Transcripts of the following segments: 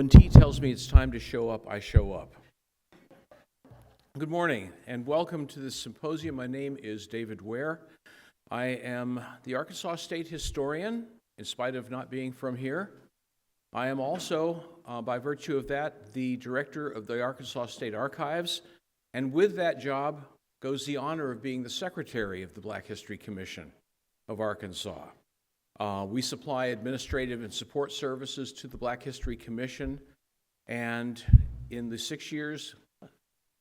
When T tells me it's time to show up, I show up. Good morning and welcome to this symposium. My name is David Ware. I am the Arkansas State historian, in spite of not being from here. I am also, by virtue of that, the director of the Arkansas State Archives, and with that job goes the honor of being the secretary of the Black History Commission of Arkansas. We supply administrative and support services to the Black History Commission, and in the 6 years,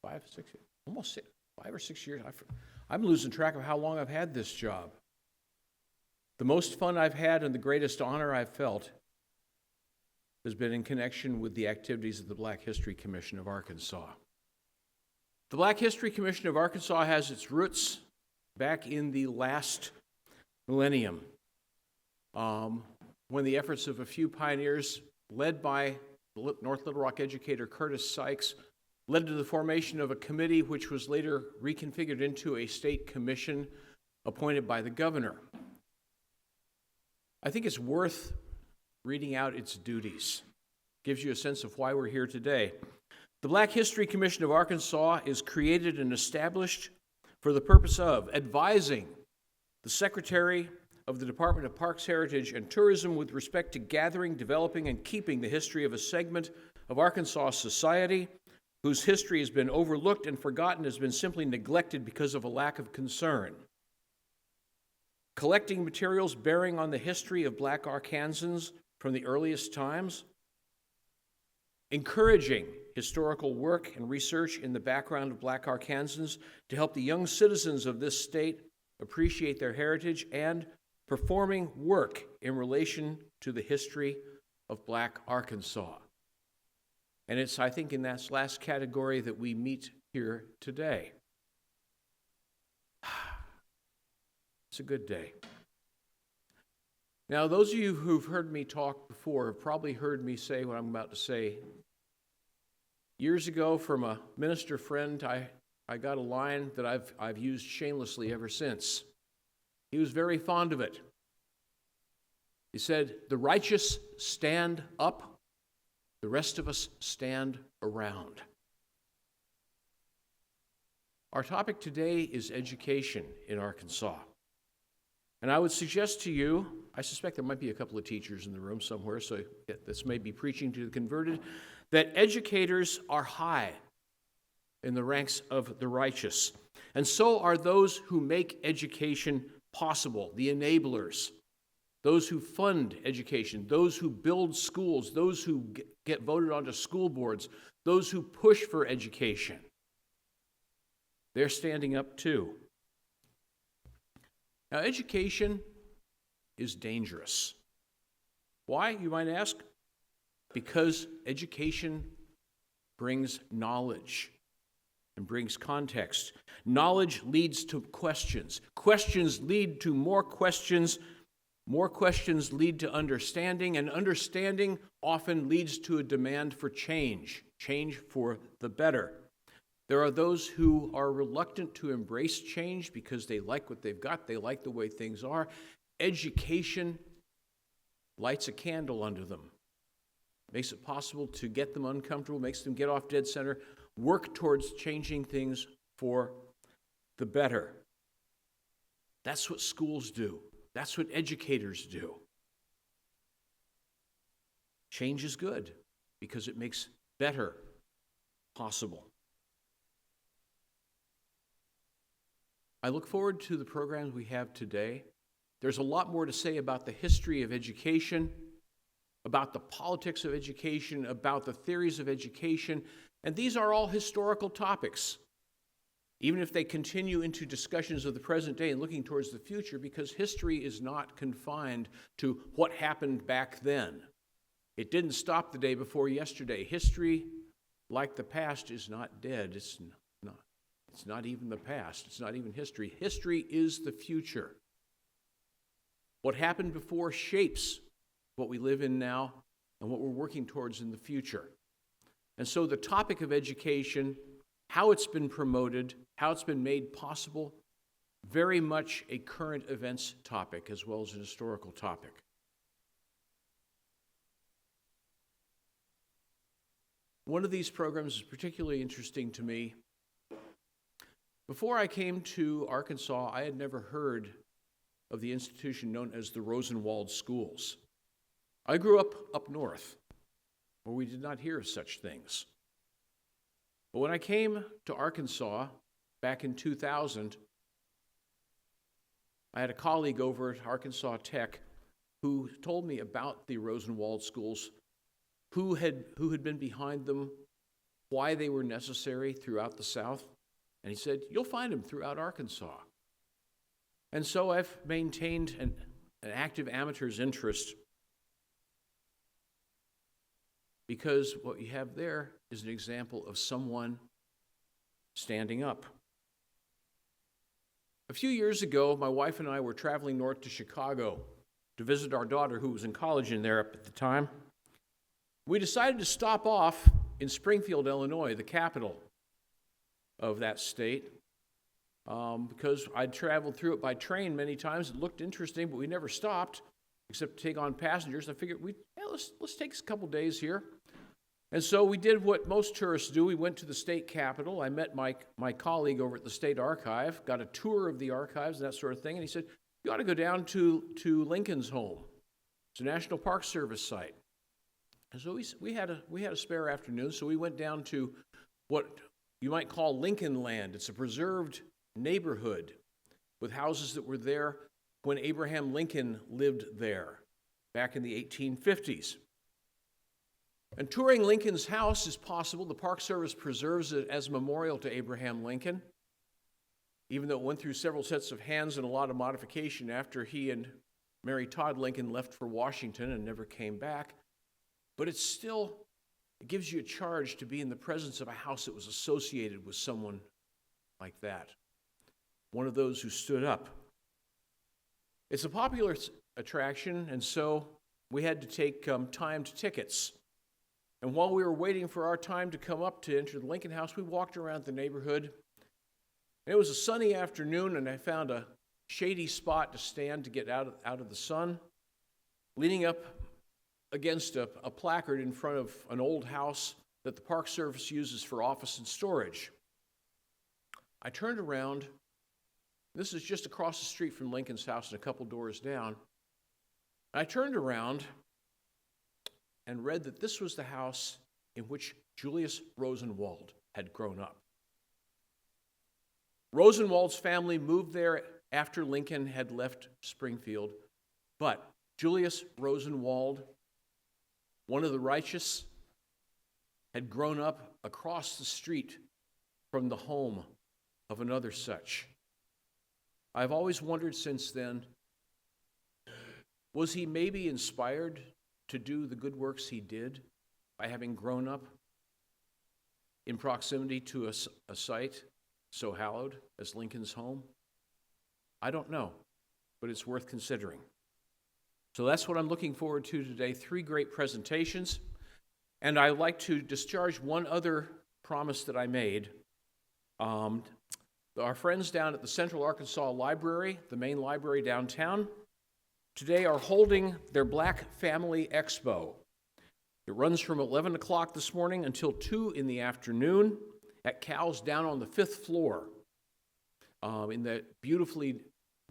5 or 6 years, I'm losing track of how long I've had this job. The most fun I've had and the greatest honor I've felt has been in connection with the activities of the Black History Commission of Arkansas. The Black History Commission of Arkansas has its roots back in the last millennium, when the efforts of a few pioneers led by North Little Rock educator Curtis Sykes led to the formation of a committee which was later reconfigured into a state commission appointed by the governor. I think it's worth reading out its duties. Gives you a sense of why we're here today. The Black History Commission of Arkansas is created and established for the purpose of advising the Secretary of the Department of Parks, Heritage, and Tourism with respect to gathering, developing, and keeping the history of a segment of Arkansas society whose history has been overlooked and forgotten, has been simply neglected because of a lack of concern. Collecting materials bearing on the history of Black Arkansans from the earliest times. Encouraging historical work and research in the background of Black Arkansans to help the young citizens of this state appreciate their heritage, and performing work in relation to the history of Black Arkansas. And it's, I think, in that last category that we meet here today. It's a good day. Now, those of you who've heard me talk before have probably heard me say what I'm about to say. Years ago, from a minister friend, I got a line that I've used shamelessly ever since. He was very fond of it. He said, "The righteous stand up, the rest of us stand around." Our topic today is education in Arkansas. And I would suggest to you, I suspect there might be a couple of teachers in the room somewhere, so this may be preaching to the converted, that educators are high in the ranks of the righteous. And so are those who make education possible, the enablers, those who fund education, those who build schools, those who get voted onto school boards, those who push for education. They're standing up too. Now, education is dangerous. Why, you might ask? Because education brings knowledge and brings context. Knowledge leads to questions. Questions lead to more questions. More questions lead to understanding, and understanding often leads to a demand for change for the better. There are those who are reluctant to embrace change because they like what they've got, they like the way things are. Education lights a candle under them, makes it possible to get them uncomfortable, makes them get off dead center, work towards changing things for the better. That's what schools do. That's what educators do. Change is good because it makes better possible. I look forward to the programs we have today. There's a lot more to say about the history of education, about the politics of education, about the theories of education, and these are all historical topics, even if they continue into discussions of the present day and looking towards the future, because history is not confined to what happened back then. It didn't stop the day before yesterday. History, like the past, is not dead. It's not even the past. It's not even history. History is the future. What happened before shapes what we live in now and what we're working towards in the future. And so the topic of education, how it's been promoted, how it's been made possible, very much a current events topic as well as an historical topic. One of these programs is particularly interesting to me. Before I came to Arkansas, I had never heard of the institution known as the Rosenwald Schools. I grew up north, where we did not hear of such things. But when I came to Arkansas back in 2000, I had a colleague over at Arkansas Tech who told me about the Rosenwald Schools, who had been behind them, why they were necessary throughout the South. And he said, you'll find them throughout Arkansas. And so I've maintained an active amateur's interest, because what you have there is an example of someone standing up. A few years ago, my wife and I were traveling north to Chicago to visit our daughter, who was in college in there at the time. We decided to stop off in Springfield, Illinois, the capital of that state, because I'd traveled through it by train many times. It looked interesting, but we never stopped except to take on passengers. I figured, let's take a couple days here. And so we did what most tourists do. We went to the state capitol. I met my colleague over at the state archive, got a tour of the archives and that sort of thing, and he said, you ought to go down to Lincoln's home. It's a National Park Service site. And so we had a spare afternoon, so we went down to what you might call Lincoln Land. It's a preserved neighborhood with houses that were there when Abraham Lincoln lived there back in the 1850s. And touring Lincoln's house is possible. The Park Service preserves it as a memorial to Abraham Lincoln, even though it went through several sets of hands and a lot of modification after he and Mary Todd Lincoln left for Washington and never came back. But it gives you a charge to be in the presence of a house that was associated with someone like that, one of those who stood up. It's a popular attraction, and so we had to take timed tickets. And while we were waiting for our time to come up to enter the Lincoln House, we walked around the neighborhood. And it was a sunny afternoon, and I found a shady spot to stand to get out of the sun, leaning up against a placard in front of an old house that the Park Service uses for office and storage. I turned around. This is just across the street from Lincoln's house and a couple doors down. I turned around and read that this was the house in which Julius Rosenwald had grown up. Rosenwald's family moved there after Lincoln had left Springfield, but Julius Rosenwald, one of the righteous, had grown up across the street from the home of another such. I've always wondered since then, was he maybe inspired to do the good works he did by having grown up in proximity to a site so hallowed as Lincoln's home? I don't know, but it's worth considering. So that's what I'm looking forward to today, 3 great presentations. And I'd like to discharge one other promise that I made. Our friends down at the Central Arkansas Library, the main library downtown, today are holding their Black Family Expo. It runs from 11 o'clock this morning until 2 in the afternoon at Cal's down on the 5th floor in that beautifully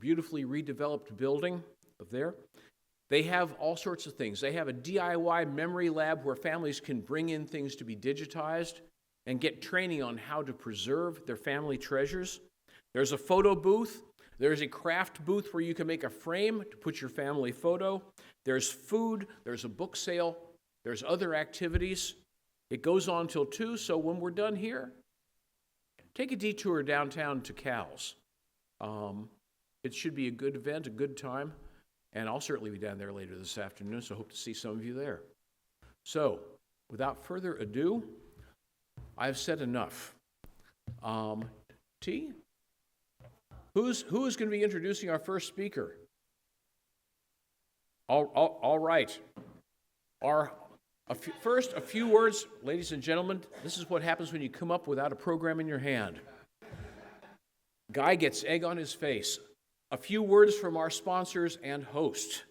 redeveloped building up there. They have all sorts of things. They have a DIY memory lab where families can bring in things to be digitized and get training on how to preserve their family treasures. There's a photo booth. There's a craft booth where you can make a frame to put your family photo. There's food. There's a book sale. There's other activities. It goes on till 2, so when we're done here, take a detour downtown to Cal's. It should be a good event, a good time, and I'll certainly be down there later this afternoon, so I hope to see some of you there. So, without further ado, I've said enough. T? Who is going to be introducing our first speaker? All right. First, a few words, ladies and gentlemen. This is what happens when you come up without a program in your hand. Guy gets egg on his face. A few words from our sponsors and host.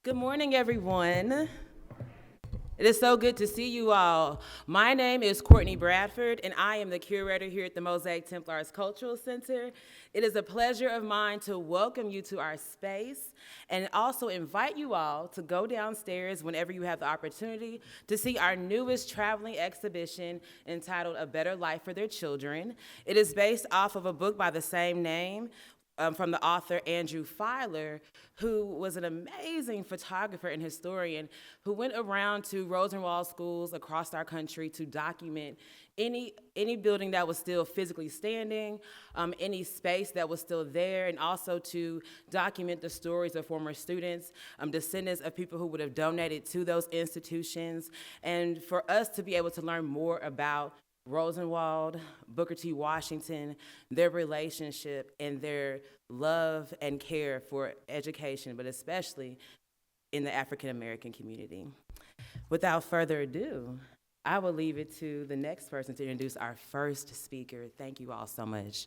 Good morning, everyone. It is so good to see you all. My name is Courtney Bradford, and I am the curator here at the Mosaic Templars Cultural Center. It is a pleasure of mine to welcome you to our space and also invite you all to go downstairs whenever you have the opportunity to see our newest traveling exhibition entitled A Better Life for Their Children. It is based off of a book by the same name, from the author Andrew Filer, who was an amazing photographer and historian who went around to Rosenwald schools across our country to document any building that was still physically standing, any space that was still there, and also to document the stories of former students, descendants of people who would have donated to those institutions, and for us to be able to learn more about Rosenwald, Booker T. Washington, their relationship and their love and care for education, but especially in the African American community. Without further ado, I will leave it to the next person to introduce our first speaker. Thank you all so much.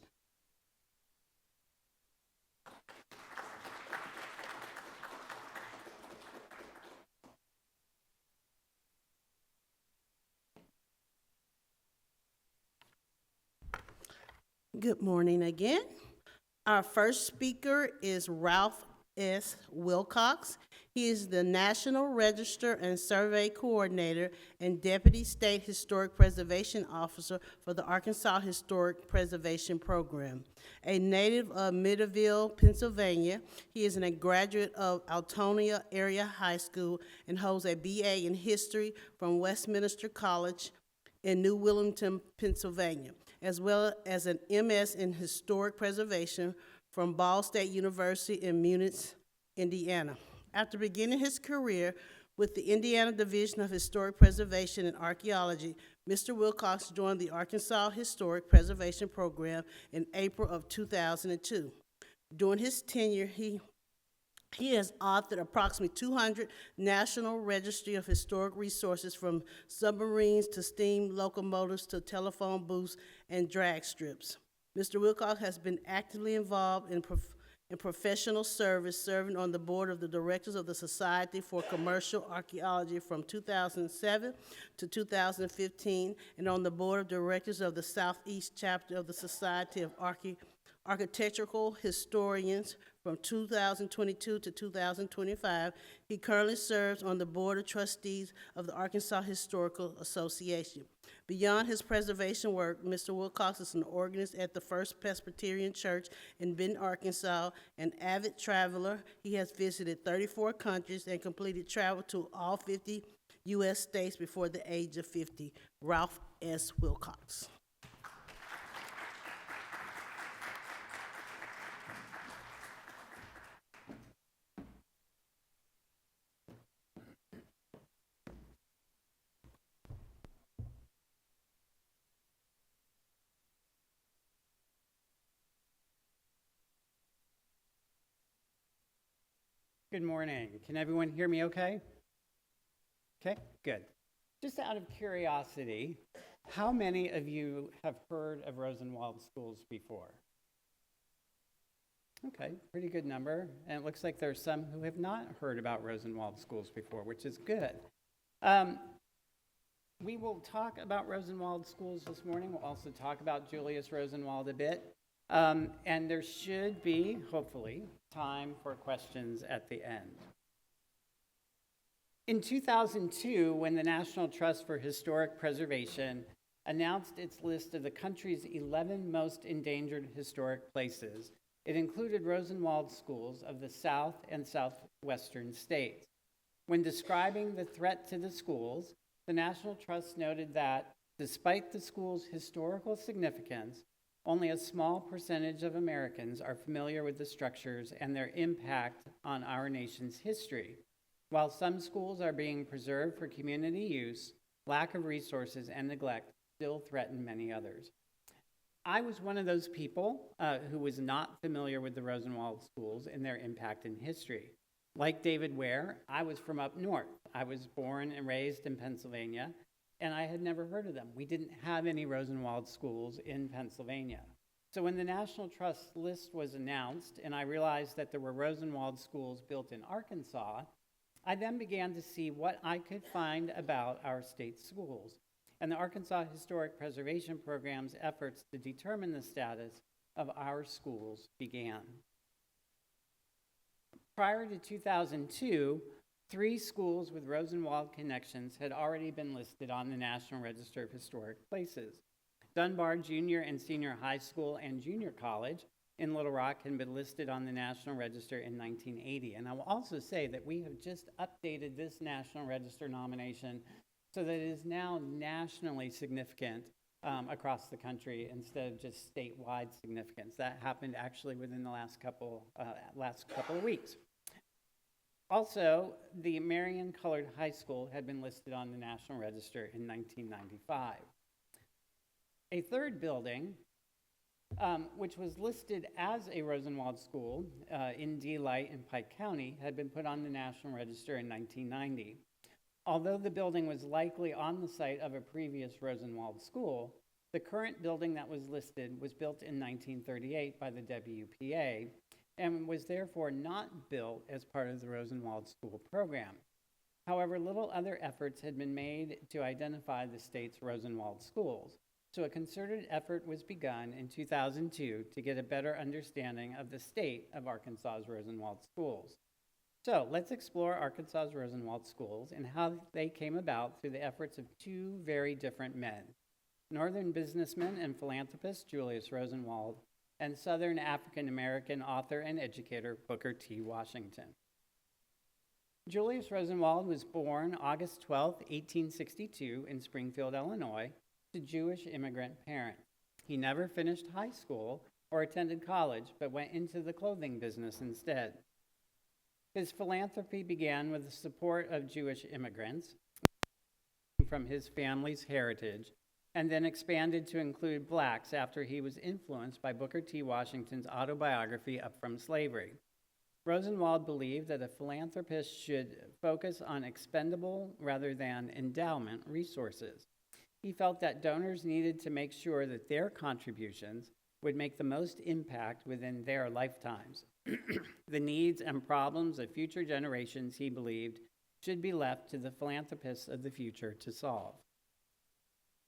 Good morning again. Our first speaker is Ralph S. Wilcox. He is the National Register and Survey Coordinator and Deputy State Historic Preservation Officer for the Arkansas Historic Preservation Program. A native of Midville, Pennsylvania, he is a graduate of Altonia Area High School and holds a BA in History from Westminster College in New Wilmington, Pennsylvania, as well as an MS in Historic Preservation from Ball State University in Munich, Indiana. After beginning his career with the Indiana Division of Historic Preservation and Archaeology, Mr. Wilcox joined the Arkansas Historic Preservation Program in April of 2002. During his tenure, he has authored approximately 200 National Registry of Historic Resources, from submarines to steam locomotives to telephone booths and drag strips. Mr. Wilcox has been actively involved in professional service, serving on the board of the directors of the Society for Commercial Archaeology from 2007 to 2015, and on the board of directors of the Southeast chapter of the Society of Architectural Historians from 2022 to 2025. He currently serves on the Board of Trustees of the Arkansas Historical Association. Beyond his preservation work, Mr. Wilcox is an organist at the First Presbyterian Church in Benton, Arkansas, an avid traveler. He has visited 34 countries and completed travel to all 50 U.S. states before the age of 50. Ralph S. Wilcox. Good morning. Can everyone hear me okay? Okay, good. Just out of curiosity, how many of you have heard of Rosenwald schools before? Okay, pretty good number. And it looks like there's some who have not heard about Rosenwald schools before, which is good. We will talk about Rosenwald schools this morning. We'll also talk about Julius Rosenwald a bit. And there should be, hopefully, time for questions at the end. In 2002, when the National Trust for Historic Preservation announced its list of the country's 11 most endangered historic places, it included Rosenwald schools of the South and Southwestern states. When describing the threat to the schools, the National Trust noted that, despite the school's historical significance, only a small percentage of Americans are familiar with the structures and their impact on our nation's history. While some schools are being preserved for community use, lack of resources and neglect still threaten many others. I was one of those people who was not familiar with the Rosenwald schools and their impact in history. Like David Ware, I was from up north. I was born and raised in Pennsylvania, and I had never heard of them. We didn't have any Rosenwald schools in Pennsylvania. So when the National Trust list was announced, and I realized that there were Rosenwald schools built in Arkansas, I then began to see what I could find about our state schools, and the Arkansas Historic Preservation Program's efforts to determine the status of our schools began. Prior to 2002, 3 schools with Rosenwald connections had already been listed on the National Register of Historic Places. Dunbar Junior and Senior High School and Junior College in Little Rock had been listed on the National Register in 1980. And I will also say that we have just updated this National Register nomination so that it is now nationally significant across the country instead of just statewide significance. That happened actually within the last couple of weeks. Also, the Marion Colored High School had been listed on the National Register in 1995. A third building, which was listed as a Rosenwald school in Delight in Pike County, had been put on the National Register in 1990. Although the building was likely on the site of a previous Rosenwald school, the current building that was listed was built in 1938 by the WPA and was therefore not built as part of the Rosenwald school program. However, little other efforts had been made to identify the state's Rosenwald schools, so a concerted effort was begun in 2002 to get a better understanding of the state of Arkansas's Rosenwald schools. So let's explore Arkansas's Rosenwald schools and how they came about through the efforts of 2 very different men, Northern businessman and philanthropist Julius Rosenwald, and Southern African-American author and educator Booker T. Washington. Julius Rosenwald was born August 12, 1862 in Springfield, Illinois, to Jewish immigrant parents. He never finished high school or attended college, but went into the clothing business instead. His philanthropy began with the support of Jewish immigrants from his family's heritage, and then expanded to include blacks after he was influenced by Booker T. Washington's autobiography, Up From Slavery. Rosenwald believed that a philanthropist should focus on expendable rather than endowment resources. He felt that donors needed to make sure that their contributions would make the most impact within their lifetimes. The needs and problems of future generations, he believed, should be left to the philanthropists of the future to solve.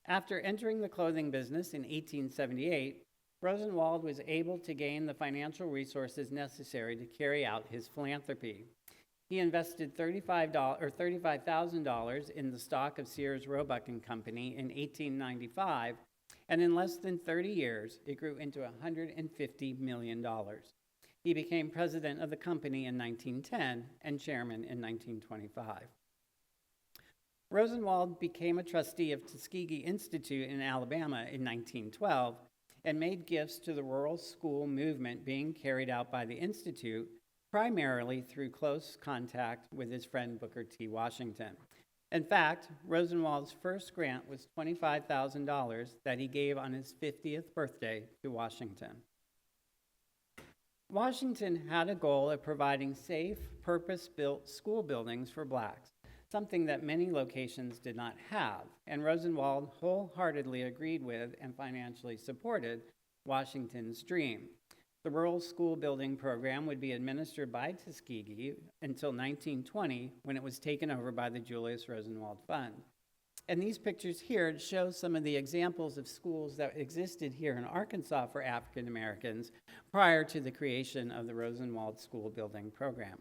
After entering the clothing business in 1878, Rosenwald was able to gain the financial resources necessary to carry out his philanthropy. He invested $35,000 in the stock of Sears Roebuck and Company in 1895, and in less than 30 years, it grew into $150 million. He became president of the company in 1910 and chairman in 1925. Rosenwald became a trustee of Tuskegee Institute in Alabama in 1912 and made gifts to the rural school movement being carried out by the Institute, primarily through close contact with his friend Booker T. Washington. In fact, Rosenwald's first grant was $25,000 that he gave on his 50th birthday to Washington. Washington had a goal of providing safe, purpose-built school buildings for blacks, something that many locations did not have, and Rosenwald wholeheartedly agreed with and financially supported Washington's dream. The rural school building program would be administered by Tuskegee until 1920, when it was taken over by the Julius Rosenwald Fund. And these pictures here show some of the examples of schools that existed here in Arkansas for African Americans prior to the creation of the Rosenwald School Building Program.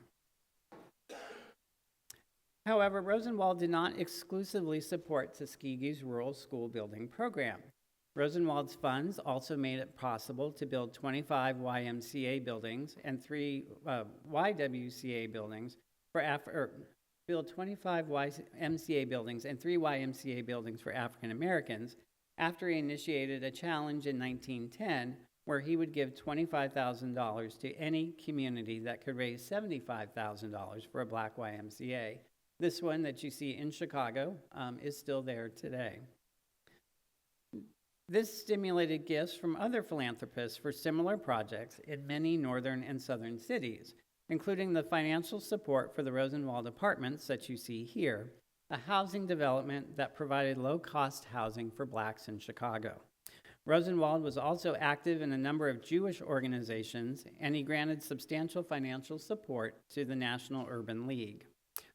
However, Rosenwald did not exclusively support Tuskegee's rural school building program. Rosenwald's funds also made it possible to build 25 YMCA buildings and 3 YWCA buildings build 25 YMCA buildings and 3 YMCA buildings for African Americans after he initiated a challenge in 1910 where he would give $25,000 to any community that could raise $75,000 for a black YMCA. This one that you see in Chicago is still there today. This stimulated gifts from other philanthropists for similar projects in many northern and southern cities, including the financial support for the Rosenwald Apartments that you see here, a housing development that provided low-cost housing for blacks in Chicago. Rosenwald was also active in a number of Jewish organizations, and he granted substantial financial support to the National Urban League.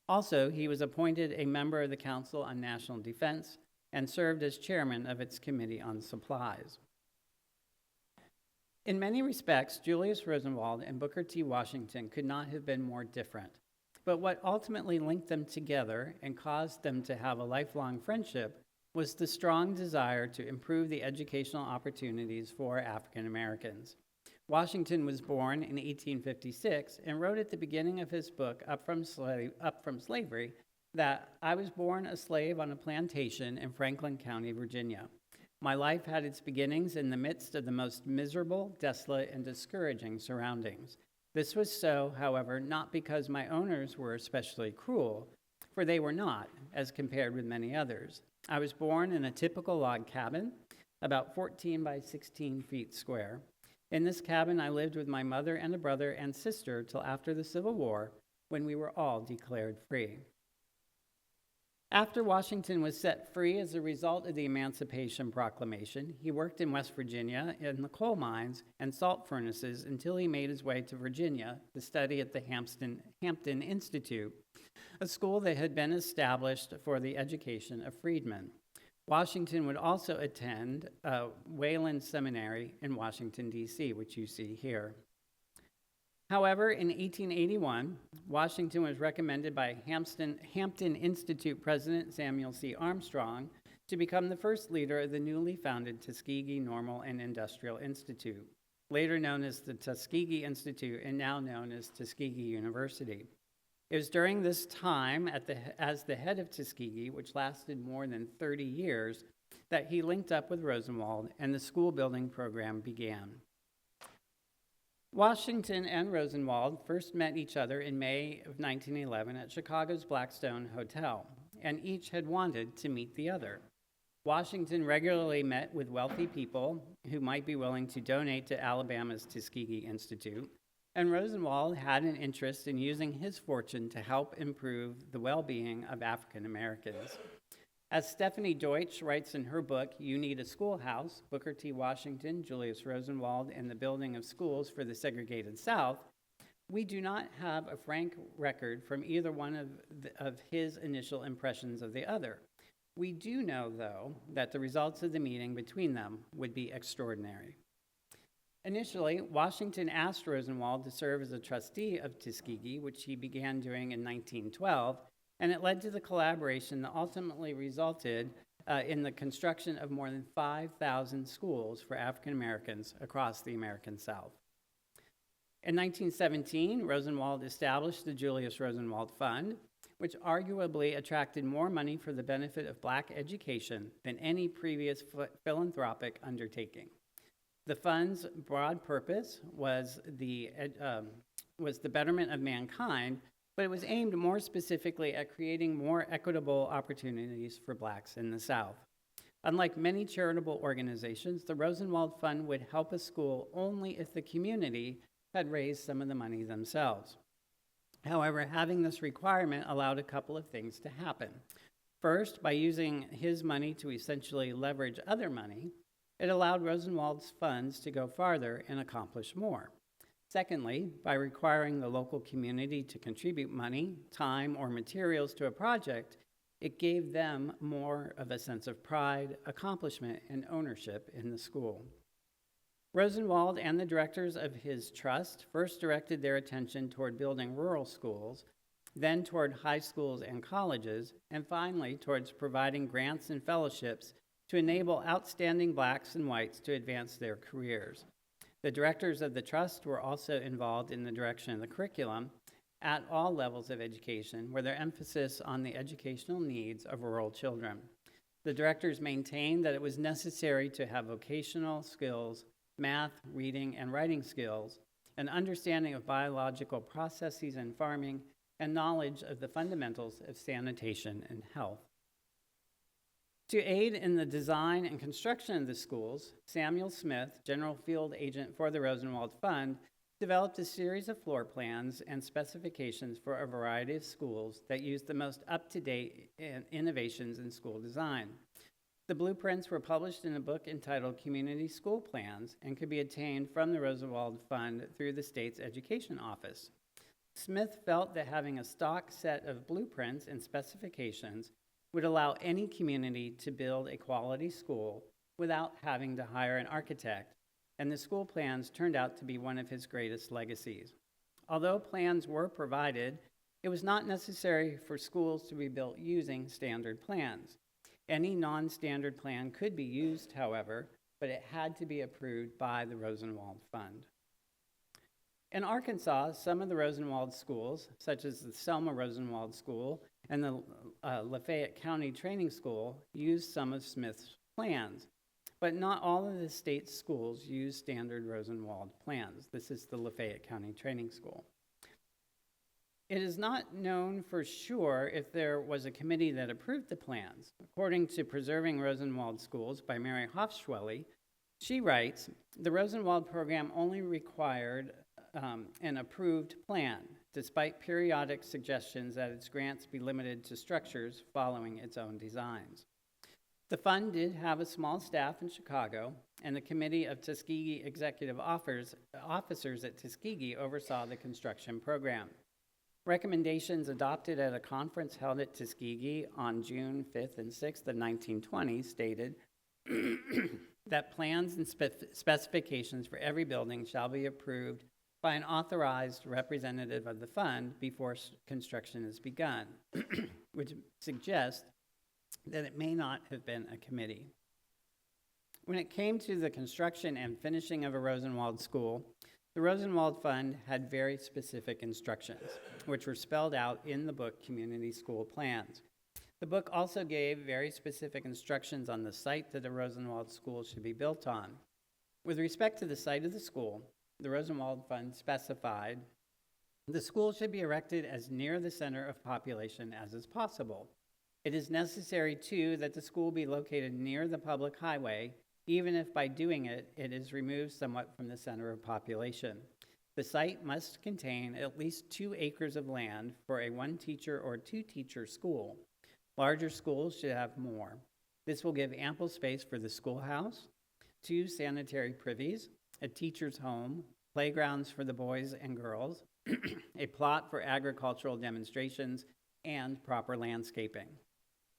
Also, he was appointed a member of the Council on National Defense and served as chairman of its Committee on Supplies. In many respects, Julius Rosenwald and Booker T. Washington could not have been more different. But what ultimately linked them together and caused them to have a lifelong friendship was the strong desire to improve the educational opportunities for African Americans. Washington was born in 1856 and wrote at the beginning of his book, Up from Slavery, that I was born a slave on a plantation in Franklin County, Virginia. My life had its beginnings in the midst of the most miserable, desolate, and discouraging surroundings. This was so, however, not because my owners were especially cruel, for they were not, as compared with many others. I was born in a typical log cabin, about 14 by 16 feet square. In this cabin, I lived with my mother and a brother and sister till after the Civil War, when we were all declared free. After Washington was set free as a result of the Emancipation Proclamation, he worked in West Virginia in the coal mines and salt furnaces until he made his way to Virginia to study at the Hampton Institute, a school that had been established for the education of freedmen. Washington would also attend Wayland Seminary in Washington, D.C., which you see here. However, in 1881, Washington was recommended by Hampton Institute President Samuel C. Armstrong to become the first leader of the newly founded Tuskegee Normal and Industrial Institute, later known as the Tuskegee Institute and now known as Tuskegee University. It was during this time as the head of Tuskegee, which lasted more than 30 years, that he linked up with Rosenwald and the school building program began. Washington and Rosenwald first met each other in May of 1911 at Chicago's Blackstone Hotel, and each had wanted to meet the other. Washington regularly met with wealthy people who might be willing to donate to Alabama's Tuskegee Institute, and Rosenwald had an interest in using his fortune to help improve the well-being of African Americans. As Stephanie Deutsch writes in her book, You Need a Schoolhouse, Booker T. Washington, Julius Rosenwald, and the Building of Schools for the Segregated South, we do not have a frank record from either one of his initial impressions of the other. We do know, though, that the results of the meeting between them would be extraordinary. Initially, Washington asked Rosenwald to serve as a trustee of Tuskegee, which he began doing in 1912, and it led to the collaboration that ultimately resulted in the construction of more than 5,000 schools for African Americans across the American South. In 1917, Rosenwald established the Julius Rosenwald Fund, which arguably attracted more money for the benefit of Black education than any previous philanthropic undertaking. The fund's broad purpose was the betterment of mankind, but it was aimed more specifically at creating more equitable opportunities for Blacks in the South. Unlike many charitable organizations, the Rosenwald Fund would help a school only if the community had raised some of the money themselves. However, having this requirement allowed a couple of things to happen. First, by using his money to essentially leverage other money, it allowed Rosenwald's funds to go farther and accomplish more. Secondly, by requiring the local community to contribute money, time, or materials to a project, it gave them more of a sense of pride, accomplishment, and ownership in the school. Rosenwald and the directors of his trust first directed their attention toward building rural schools, then toward high schools and colleges, and finally towards providing grants and fellowships to enable outstanding Blacks and whites to advance their careers. The directors of the trust were also involved in the direction of the curriculum at all levels of education, with their emphasis on the educational needs of rural children. The directors maintained that it was necessary to have vocational skills, math, reading, and writing skills, an understanding of biological processes in farming, and knowledge of the fundamentals of sanitation and health. To aid in the design and construction of the schools, Samuel Smith, General Field Agent for the Rosenwald Fund, developed a series of floor plans and specifications for a variety of schools that used the most up-to-date innovations in school design. The blueprints were published in a book entitled Community School Plans and could be obtained from the Rosenwald Fund through the state's education office. Smith felt that having a stock set of blueprints and specifications would allow any community to build a quality school without having to hire an architect, and the school plans turned out to be one of his greatest legacies. Although plans were provided, it was not necessary for schools to be built using standard plans. Any non-standard plan could be used, however, but it had to be approved by the Rosenwald Fund. In Arkansas, some of the Rosenwald schools, such as the Selma Rosenwald School and the Lafayette County Training School, used some of Smith's plans, but not all of the state's schools use standard Rosenwald plans. This is the Lafayette County Training School. It is not known for sure if there was a committee that approved the plans. According to Preserving Rosenwald Schools by Mary Hofschwelle, she writes, the Rosenwald program only required an approved plan, despite periodic suggestions that its grants be limited to structures following its own designs. The fund did have a small staff in Chicago, and the Committee of Tuskegee Executive Officers at Tuskegee oversaw the construction program. Recommendations adopted at a conference held at Tuskegee on June 5th and 6th of 1920 stated that plans and specifications for every building shall be approved by an authorized representative of the fund before construction is begun, which suggests that it may not have been a committee. When it came to the construction and finishing of a Rosenwald school, the Rosenwald Fund had very specific instructions, which were spelled out in the book Community School Plans. The book also gave very specific instructions on the site that a Rosenwald school should be built on. With respect to the site of the school, the Rosenwald Fund specified the school should be erected as near the center of population as is possible. It is necessary, too, that the school be located near the public highway, even if by doing it, it is removed somewhat from the center of population. The site must contain at least 2 acres of land for a 1-teacher or 2-teacher school. Larger schools should have more. This will give ample space for the schoolhouse, 2 sanitary privies, a teacher's home, playgrounds for the boys and girls, a plot for agricultural demonstrations, and proper landscaping.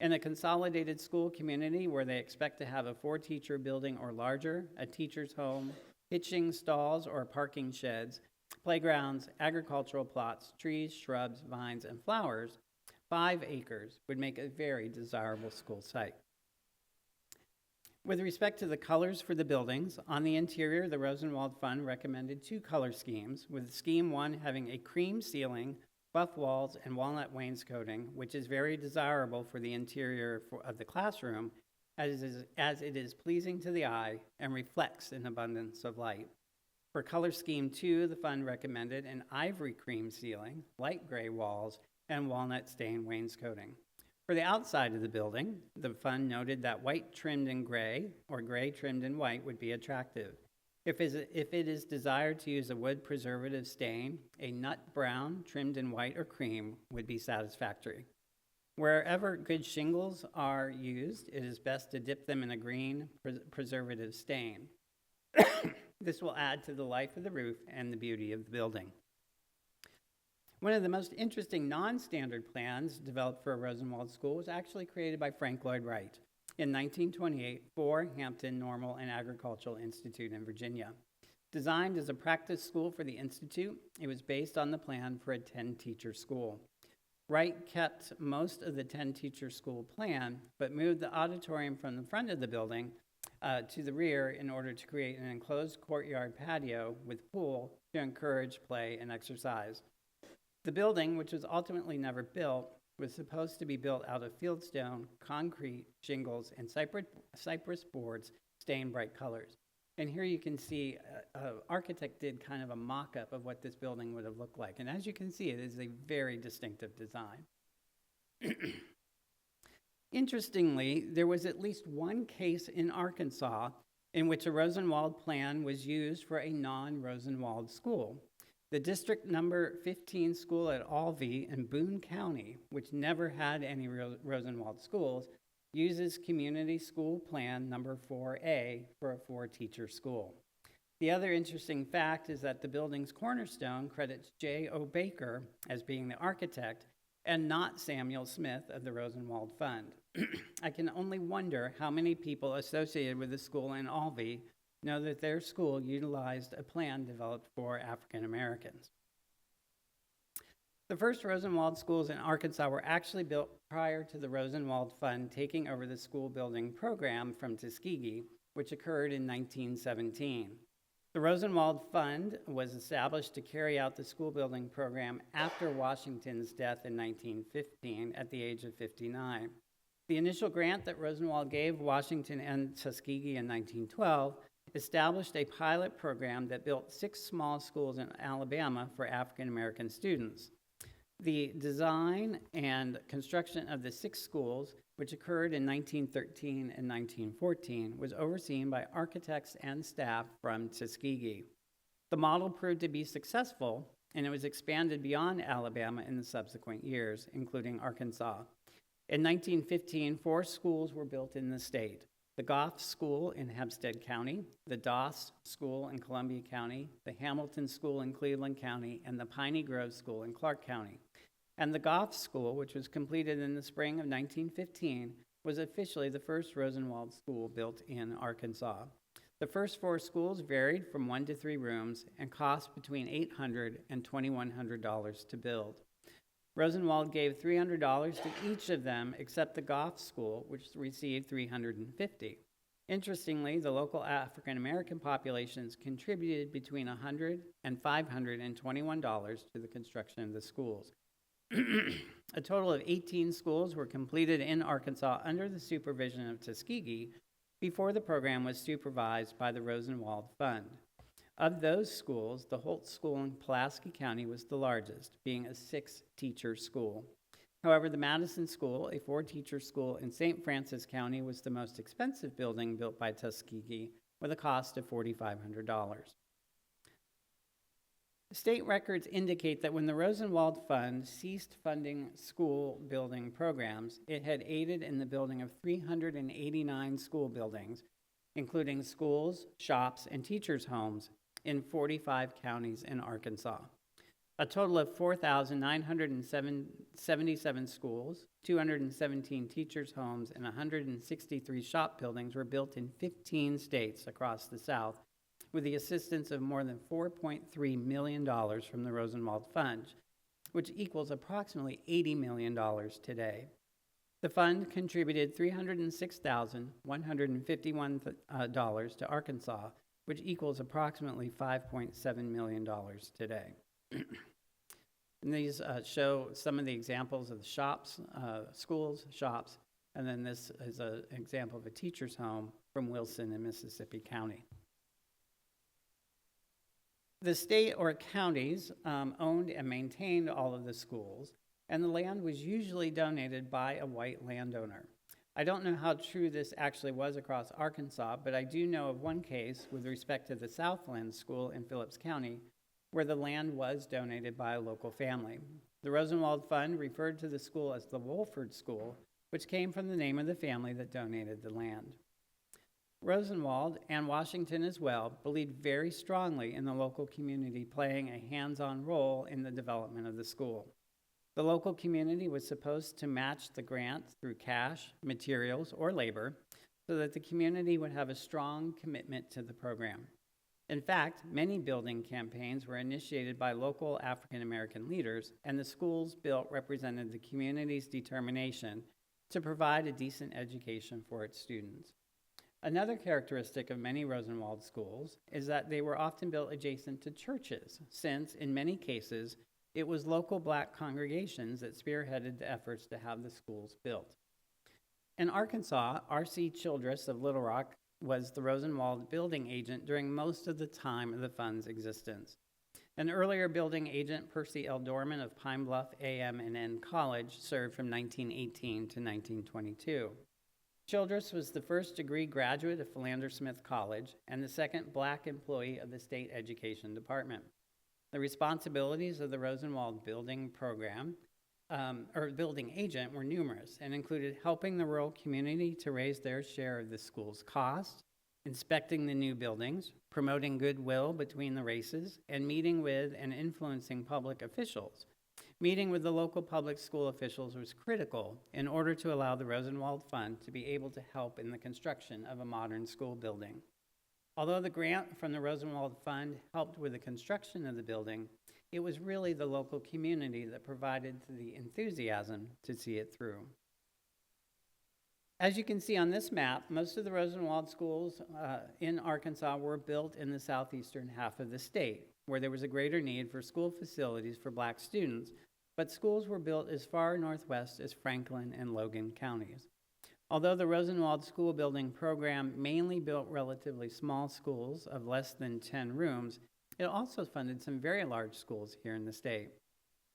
In a consolidated school community where they expect to have a 4-teacher building or larger, a teacher's home, hitching stalls or parking sheds, playgrounds, agricultural plots, trees, shrubs, vines, and flowers, 5 acres would make a very desirable school site. With respect to the colors for the buildings, on the interior, the Rosenwald Fund recommended 2 color schemes, with scheme 1 having a cream ceiling, buff walls, and walnut wainscoting, which is very desirable for the interior of the classroom, as it is pleasing to the eye and reflects an abundance of light. For color scheme 2, the fund recommended an ivory cream ceiling, light gray walls, and walnut stained wainscoting. For the outside of the building, the fund noted that white trimmed in gray or gray trimmed in white would be attractive. If it is desired to use a wood preservative stain, a nut brown trimmed in white or cream would be satisfactory. Wherever good shingles are used, it is best to dip them in a green preservative stain. This will add to the life of the roof and the beauty of the building. One of the most interesting non-standard plans developed for a Rosenwald school was actually created by Frank Lloyd Wright in 1928 for Hampton Normal and Agricultural Institute in Virginia. Designed as a practice school for the Institute, it was based on the plan for a 10-teacher school. Wright kept most of the 10-teacher school plan, but moved the auditorium from the front of the building to the rear in order to create an enclosed courtyard patio with pool to encourage play and exercise. The building, which was ultimately never built, was supposed to be built out of fieldstone, concrete, shingles, and cypress boards stained bright colors. And here you can see an architect did kind of a mock-up of what this building would have looked like. And as you can see, it is a very distinctive design. Interestingly, there was at least one case in Arkansas in which a Rosenwald plan was used for a non-Rosenwald school. The District Number 15 school at Alvey in Boone County, which never had any Rosenwald schools, uses Community School Plan Number 4A for a 4-teacher school. The other interesting fact is that the building's cornerstone credits J.O. Baker as being the architect and not Samuel Smith of the Rosenwald Fund. I can only wonder how many people associated with the school in Alvey know that their school utilized a plan developed for African Americans. The first Rosenwald schools in Arkansas were actually built prior to the Rosenwald Fund taking over the school building program from Tuskegee, which occurred in 1917. The Rosenwald Fund was established to carry out the school building program after Washington's death in 1915 at the age of 59. The initial grant that Rosenwald gave Washington and Tuskegee in 1912 established a pilot program that built 6 small schools in Alabama for African American students. The design and construction of the 6 schools, which occurred in 1913 and 1914, was overseen by architects and staff from Tuskegee. The model proved to be successful, and it was expanded beyond Alabama in the subsequent years, including Arkansas. In 1915, 4 schools were built in the state: the Goff School in Hempstead County, the Doss School in Columbia County, the Hamilton School in Cleveland County, and the Piney Grove School in Clark County. And the Goff School, which was completed in the spring of 1915, was officially the first Rosenwald school built in Arkansas. The first 4 schools varied from 1 to 3 rooms and cost between $800 and $2,100 to build. Rosenwald gave $300 to each of them except the Goff School, which received $350. Interestingly, the local African American populations contributed between $100 and $521 to the construction of the schools. A total of 18 schools were completed in Arkansas under the supervision of Tuskegee before the program was supervised by the Rosenwald Fund. Of those schools, the Holt School in Pulaski County was the largest, being a 6-teacher school. However, the Madison School, a 4-teacher school in St. Francis County, was the most expensive building built by Tuskegee, with a cost of $4,500. State records indicate that when the Rosenwald Fund ceased funding school building programs, it had aided in the building of 389 school buildings, including schools, shops, and teachers' homes in 45 counties in Arkansas. A total of 4,977 schools, 217 teachers' homes, and 163 shop buildings were built in 15 states across the South, with the assistance of more than $4.3 million from the Rosenwald Fund, which equals approximately $80 million today. The fund contributed $306,151 to Arkansas, which equals approximately $5.7 million today. And these show some of the examples of the shops, schools, shops, and then this is an example of a teacher's home from Wilson in Mississippi County. The state or counties owned and maintained all of the schools, and the land was usually donated by a white landowner. I don't know how true this actually was across Arkansas, but I do know of one case with respect to the Southland School in Phillips County, where the land was donated by a local family. The Rosenwald Fund referred to the school as the Wolford School, which came from the name of the family that donated the land. Rosenwald, and Washington as well, believed very strongly in the local community playing a hands-on role in the development of the school. The local community was supposed to match the grant through cash, materials, or labor so that the community would have a strong commitment to the program. In fact, many building campaigns were initiated by local African American leaders, and the schools built represented the community's determination to provide a decent education for its students. Another characteristic of many Rosenwald schools is that they were often built adjacent to churches, since, in many cases, it was local black congregations that spearheaded the efforts to have the schools built. In Arkansas, R.C. Childress of Little Rock was the Rosenwald building agent during most of the time of the fund's existence. An earlier building agent, Percy L. Dorman of Pine Bluff AM&N College, served from 1918 to 1922. Childress was the first degree graduate of Philander Smith College and the second black employee of the state education department. The responsibilities of the Rosenwald building program, building agent, were numerous and included helping the rural community to raise their share of the school's cost, inspecting the new buildings, promoting goodwill between the races, and meeting with and influencing public officials. Meeting with the local public school officials was critical in order to allow the Rosenwald Fund to be able to help in the construction of a modern school building. Although the grant from the Rosenwald Fund helped with the construction of the building, it was really the local community that provided the enthusiasm to see it through. As you can see on this map, most of the Rosenwald schools in Arkansas were built in the southeastern half of the state, where there was a greater need for school facilities for black students, but schools were built as far northwest as Franklin and Logan counties. Although the Rosenwald school building program mainly built relatively small schools of less than 10 rooms, it also funded some very large schools here in the state.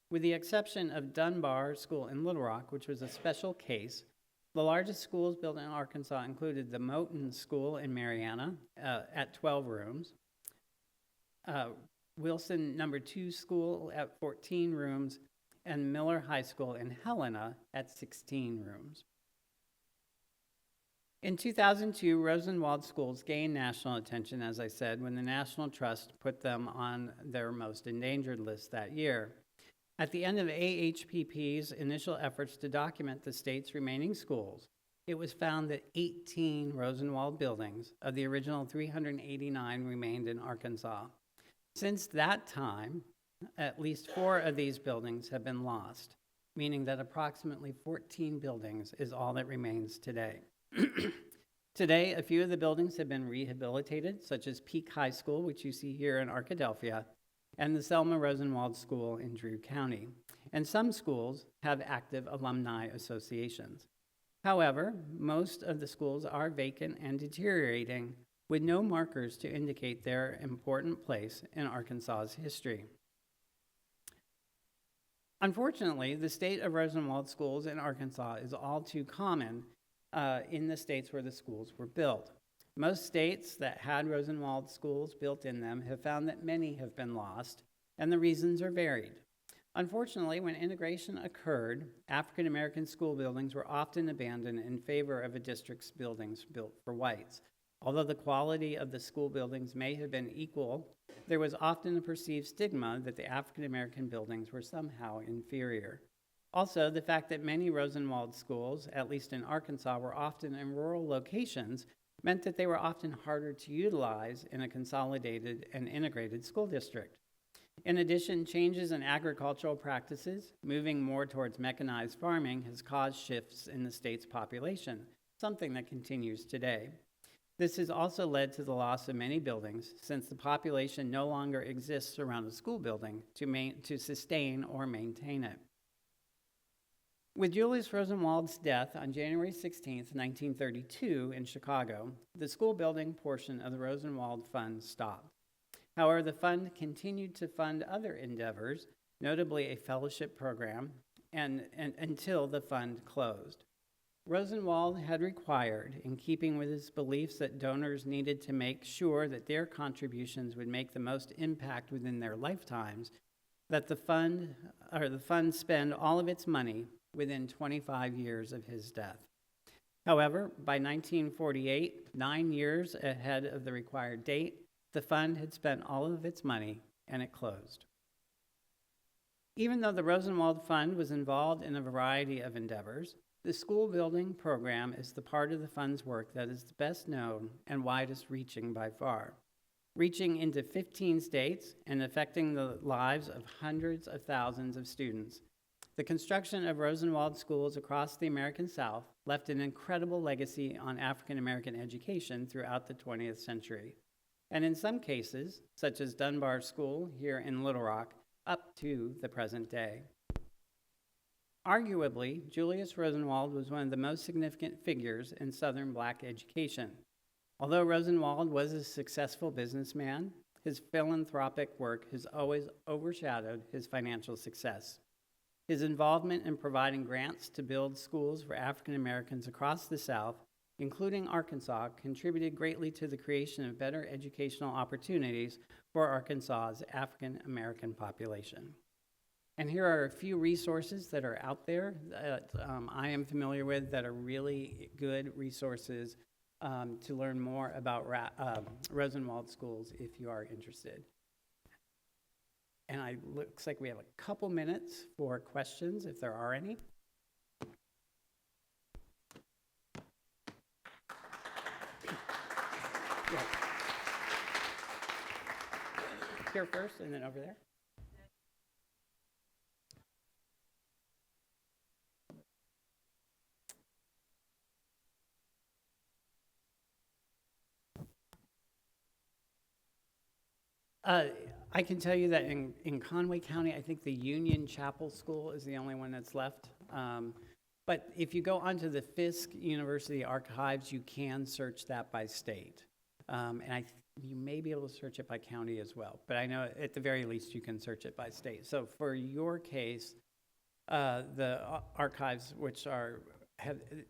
With the exception of Dunbar School in Little Rock, which was a special case, the largest schools built in Arkansas included the Moton School in Marianna at 12 rooms, Wilson No. 2 School at 14 rooms, and Miller High School in Helena at 16 rooms. In 2002, Rosenwald schools gained national attention, as I said, when the National Trust put them on their most endangered list that year. At the end of AHPP's initial efforts to document the state's remaining schools, it was found that 18 Rosenwald buildings of the original 389 remained in Arkansas. Since that time, at least 4 of these buildings have been lost, meaning that approximately 14 buildings is all that remains today. Today, a few of the buildings have been rehabilitated, such as Peak High School, which you see here in Arkadelphia, and the Selma Rosenwald School in Drew County. And some schools have active alumni associations. However, most of the schools are vacant and deteriorating, with no markers to indicate their important place in Arkansas's history. Unfortunately, the state of Rosenwald schools in Arkansas is all too common in the states where the schools were built. Most states that had Rosenwald schools built in them have found that many have been lost, and the reasons are varied. Unfortunately, when integration occurred, African American school buildings were often abandoned in favor of a district's buildings built for whites. Although the quality of the school buildings may have been equal, there was often a perceived stigma that the African American buildings were somehow inferior. Also, the fact that many Rosenwald schools, at least in Arkansas, were often in rural locations meant that they were often harder to utilize in a consolidated and integrated school district. In addition, changes in agricultural practices, moving more towards mechanized farming, has caused shifts in the state's population, something that continues today. This has also led to the loss of many buildings, since the population no longer exists around a school building to sustain or maintain it. With Julius Rosenwald's death on January 16, 1932 in Chicago, the school building portion of the Rosenwald Fund stopped. However, the fund continued to fund other endeavors, notably a fellowship program, and until the fund closed. Rosenwald had required, in keeping with his beliefs that donors needed to make sure that their contributions would make the most impact within their lifetimes, that the fund spend all of its money within 25 years of his death. However, by 1948, 9 years ahead of the required date, the fund had spent all of its money and it closed. Even though the Rosenwald Fund was involved in a variety of endeavors, the school building program is the part of the fund's work that is the best known and widest reaching by far, reaching into 15 states and affecting the lives of hundreds of thousands of students. The construction of Rosenwald schools across the American South left an incredible legacy on African American education throughout the 20th century, and in some cases, such as Dunbar School here in Little Rock, up to the present day. Arguably, Julius Rosenwald was one of the most significant figures in Southern Black education. Although Rosenwald was a successful businessman, his philanthropic work has always overshadowed his financial success. His involvement in providing grants to build schools for African Americans across the South, including Arkansas, contributed greatly to the creation of better educational opportunities for Arkansas's African American population. And here are a few resources that are out there that I am familiar with that are really good resources to learn more about Rosenwald schools if you are interested. And looks like we have a couple minutes for questions, if there are any. Yeah. Here first, and then over there. I can tell you that in Conway County, I think the Union Chapel School is the only one that's left. But if you go onto the Fisk University archives, you can search that by state. And you may be able to search it by county as well. But I know at the very least you can search it by state. So for your case, the archives, which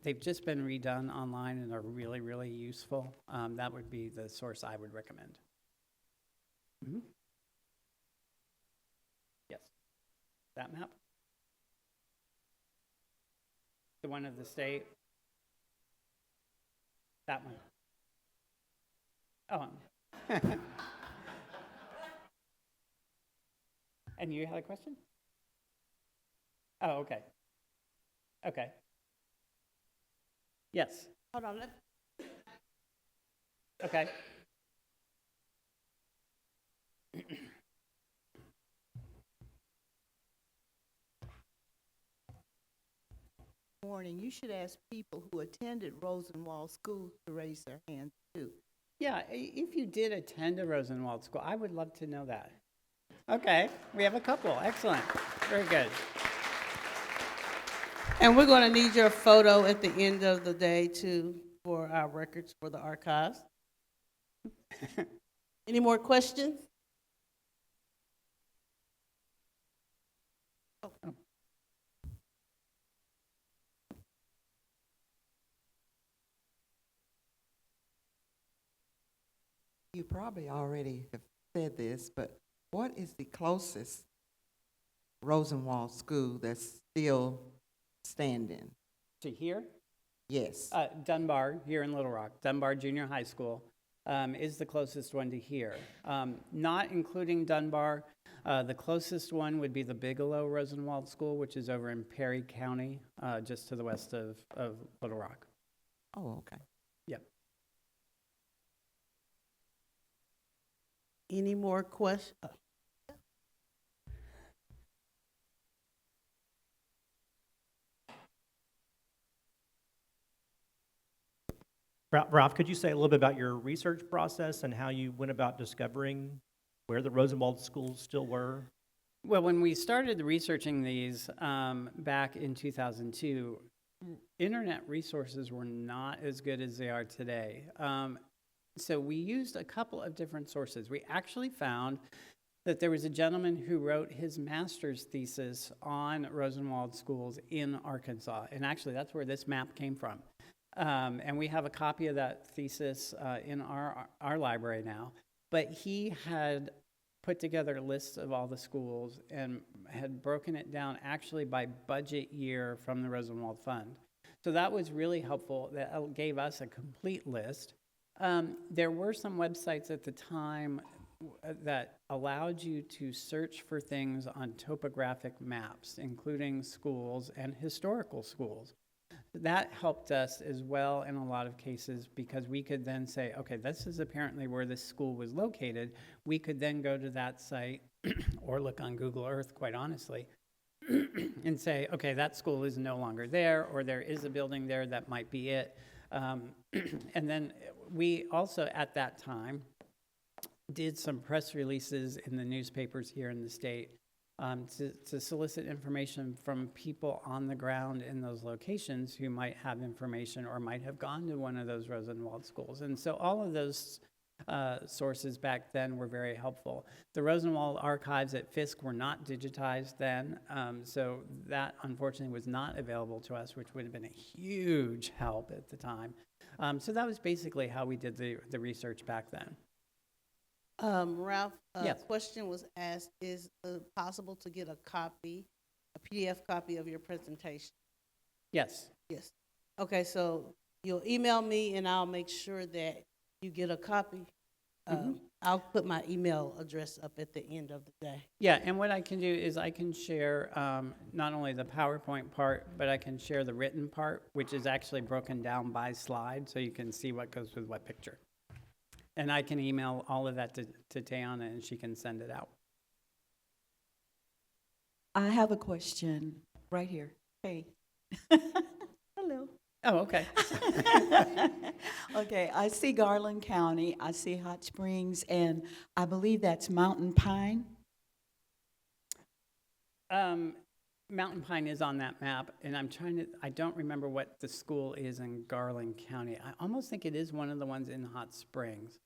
they've just been redone online and are really, really useful, that would be the source I would recommend. Mm-hmm. Yes. That map? The one of the state? That one. Oh. And you had a question? Oh, okay. Okay. Yes. Hold on, Okay. Morning. You should ask people who attended Rosenwald School to raise their hands too. Yeah, if you did attend a Rosenwald school, I would love to know that. Okay, we have a couple. Excellent. Very good. And we're going to need your photo at the end of the day too for our records for the archives. Any more questions? Oh. You probably already have said this, but what is the closest Rosenwald school that's still standing? To here? Yes. Dunbar, here in Little Rock. Dunbar Junior High School is the closest one to here. Not including Dunbar, the closest one would be the Bigelow Rosenwald School, which is over in Perry County, just to the west of Little Rock. Oh, okay. Yep. Any more questions? Ralph, could you say a little bit about your research process and how you went about discovering where the Rosenwald schools still were? Well, when we started researching these back in 2002, internet resources were not as good as they are today. So we used a couple of different sources. We actually found that there was a gentleman who wrote his master's thesis on Rosenwald schools in Arkansas. And actually, that's where this map came from. And we have a copy of that thesis in our library now. But he had put together lists of all the schools and had broken it down actually by budget year from the Rosenwald Fund. So that was really helpful. That gave us a complete list. There were some websites at the time that allowed you to search for things on topographic maps, including schools and historical schools. That helped us as well in a lot of cases because we could then say, okay, this is apparently where this school was located. We could then go to that site or look on Google Earth, quite honestly, and say, okay, that school is no longer there, or there is a building there, that might be it. And then we also, at that time, did some press releases in the newspapers here in the state to solicit information from people on the ground in those locations who might have information or might have gone to one of those Rosenwald schools. And so all of those sources back then were very helpful. The Rosenwald archives at Fisk were not digitized then, so that unfortunately was not available to us, which would have been a huge help at the time. So that was basically how we did the research back then. Ralph, a Yes. question was asked, is it possible to get a PDF copy of your presentation? Yes. Yes. Okay, so you'll email me and I'll make sure that you get a copy. I'll put my email address up at the end of the day. Yeah, and what I can do is I can share not only the PowerPoint part, but I can share the written part, which is actually broken down by slide, so you can see what goes with what picture. And I can email all of that to Tayana, and she can send it out. I have a question right here. Hey. Hello. Oh, okay. Okay, I see Garland County, I see Hot Springs, and I believe that's Mountain Pine. Mountain Pine is on that map, and I don't remember what the school is in Garland County. I almost think it is one of the ones in Hot Springs,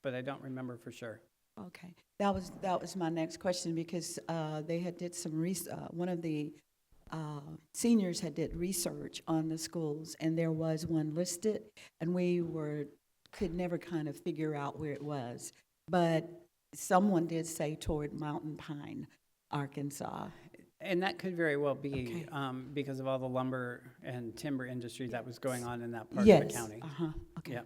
but I don't remember for sure. Okay, that was my next question, because they had did some one of the seniors had did research on the schools, and there was one listed, and we could never kind of figure out where it was, but someone did say toward Mountain Pine, Arkansas. And that could very well be Okay. because of all the lumber and timber industry that was going on in that part Yes. of the county. Okay. Yeah.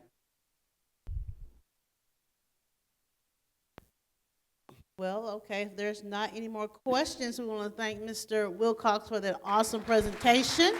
Well, okay, if there's not any more questions, we want to thank Mr. Wilcox for that awesome presentation.